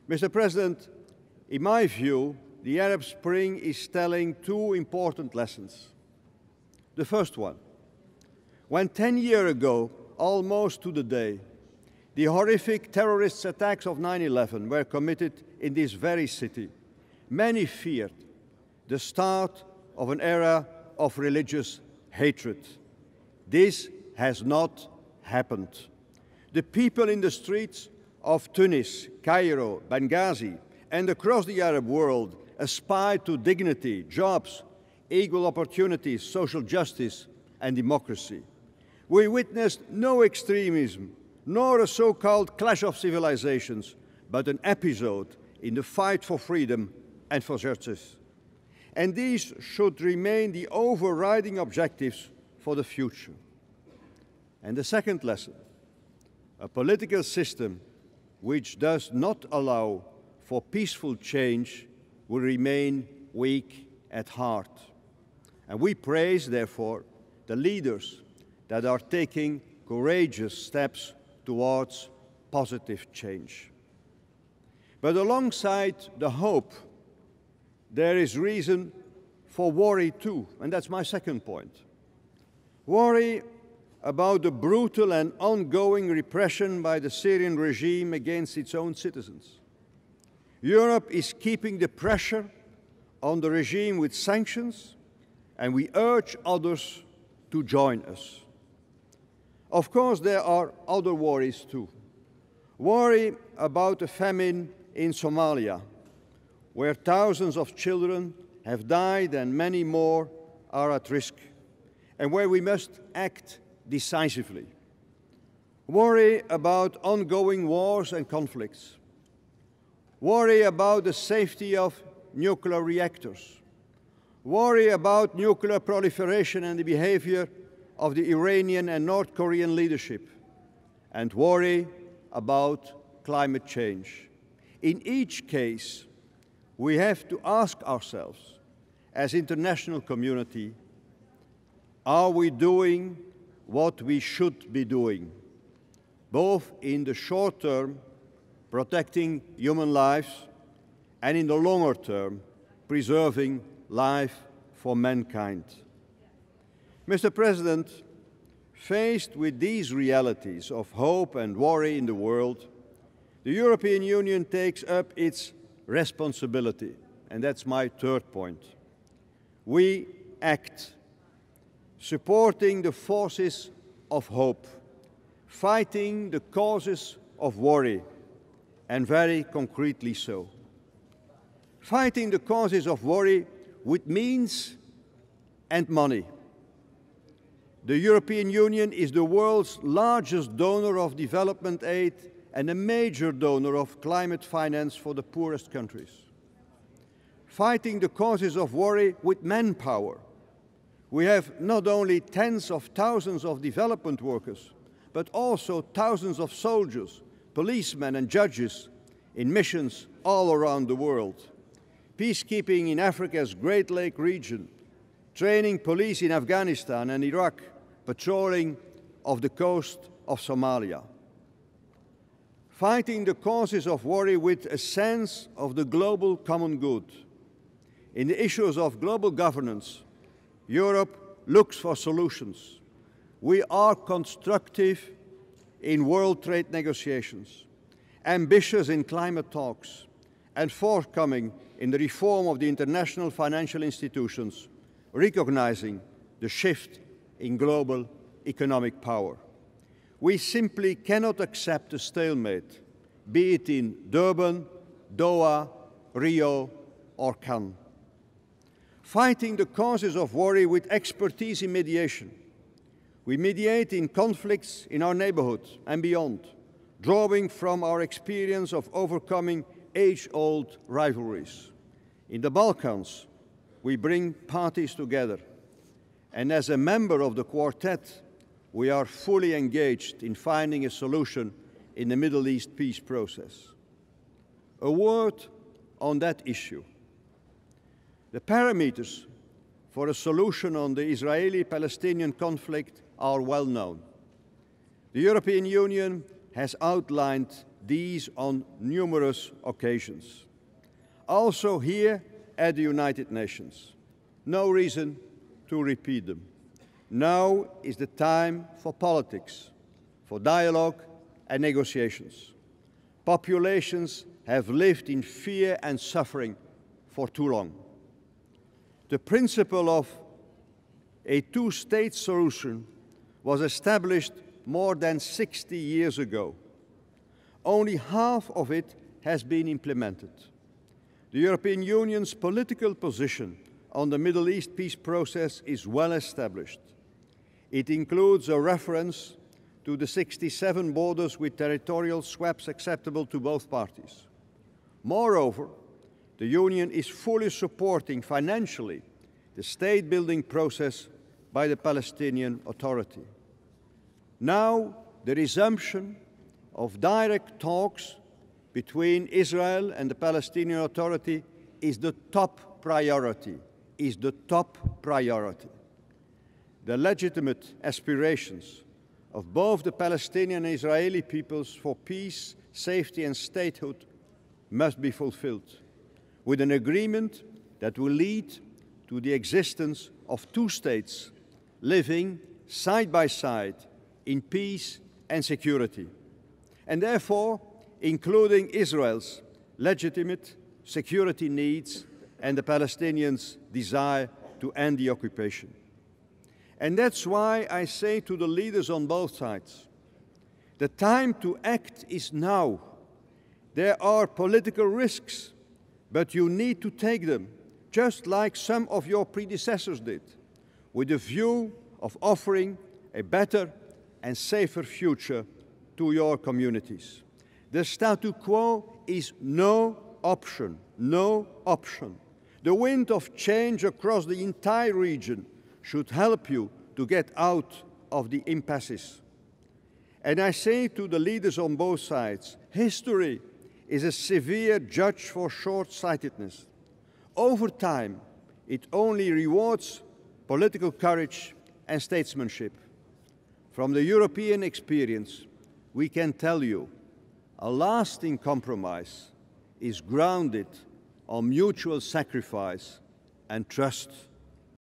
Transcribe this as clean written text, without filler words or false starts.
Mr. President, in my view, the Arab Spring is telling two important lessons. The first one, when 10 years ago, almost to the day, the horrific terrorist attacks of 9/11 were committed in this very city, many feared the start of an era of religious hatred. This has not happened. The people in the streets of Tunis, Cairo, Benghazi, and across the Arab world aspire to dignity, jobs, equal opportunities, social justice, and democracy. We witnessed no extremism, nor a so-called clash of civilizations, but an episode in the fight for freedom and for justice. And these should remain the overriding objectives for the future. And the second lesson, a political system which does not allow for peaceful change will remain weak at heart. And we praise, therefore, the leaders that are taking courageous steps towards positive change. But alongside the hope, there is reason for worry too, and that's my second point. Worry about the brutal and ongoing repression by the Syrian regime against its own citizens. Europe is keeping the pressure on the regime with sanctions, and we urge others to join us. Of course, there are other worries too. Worry about the famine in Somalia, where thousands of children have died and many more are at risk, and where we must act decisively. Worry about ongoing wars and conflicts. Worry about the safety of nuclear reactors. Worry about nuclear proliferation and the behavior of the Iranian and North Korean leadership. And worry about climate change. In each case, we have to ask ourselves, as international community, are we doing what we should be doing, both in the short term, protecting human lives, and in the longer term, preserving life for mankind. Mr. President, faced with these realities of hope and worry in the world, the European Union takes up its responsibility, and that's my third point. We act, supporting the forces of hope, fighting the causes of worry, and very concretely so. Fighting the causes of worry with means and money. The European Union is the world's largest donor of development aid and a major donor of climate finance for the poorest countries. Fighting the causes of worry with manpower. We have not only tens of thousands of development workers, but also thousands of soldiers, policemen and judges in missions all around the world. Peacekeeping in Africa's Great Lake region, training police in Afghanistan and Iraq, patrolling off the coast of Somalia. Fighting the causes of worry with a sense of the global common good. In the issues of global governance, Europe looks for solutions. We are constructive in world trade negotiations, ambitious in climate talks, and forthcoming in the reform of the international financial institutions, recognizing the shift in global economic power. We simply cannot accept a stalemate, be it in Durban, Doha, Rio, or Cannes. Fighting the causes of worry with expertise in mediation. We mediate in conflicts in our neighborhood and beyond, drawing from our experience of overcoming age-old rivalries. In the Balkans, we bring parties together. And as a member of the Quartet, we are fully engaged in finding a solution in the Middle East peace process. A word on that issue. The parameters for a solution on the Israeli-Palestinian conflict are well known. The European Union has outlined these on numerous occasions. Also here at the United Nations. No reason to repeat them. Now is the time for politics, for dialogue and negotiations. Populations have lived in fear and suffering for too long. The principle of a two-state solution was established more than 60 years ago. Only half of it has been implemented. The European Union's political position on the Middle East peace process is well established. It includes a reference to the 67 borders with territorial swaps acceptable to both parties. Moreover, the Union is fully supporting financially the state-building process by the Palestinian Authority. Now, the resumption of direct talks between Israel and the Palestinian Authority is the top priority, The legitimate aspirations of both the Palestinian and Israeli peoples for peace, safety and statehood must be fulfilled, with an agreement that will lead to the existence of two states living side by side in peace and security, and therefore including Israel's legitimate security needs and the Palestinians' desire to end the occupation. And that's why I say to the leaders on both sides, the time to act is now. There are political risks, but you need to take them, just like some of your predecessors did, with the view of offering a better and safer future to your communities. The status quo is no option. The wind of change across the entire region should help you to get out of the impasses. And I say to the leaders on both sides, history is a severe judge for short-sightedness. Over time, it only rewards political courage and statesmanship. From the European experience, we can tell you a lasting compromise is grounded on mutual sacrifice and trust.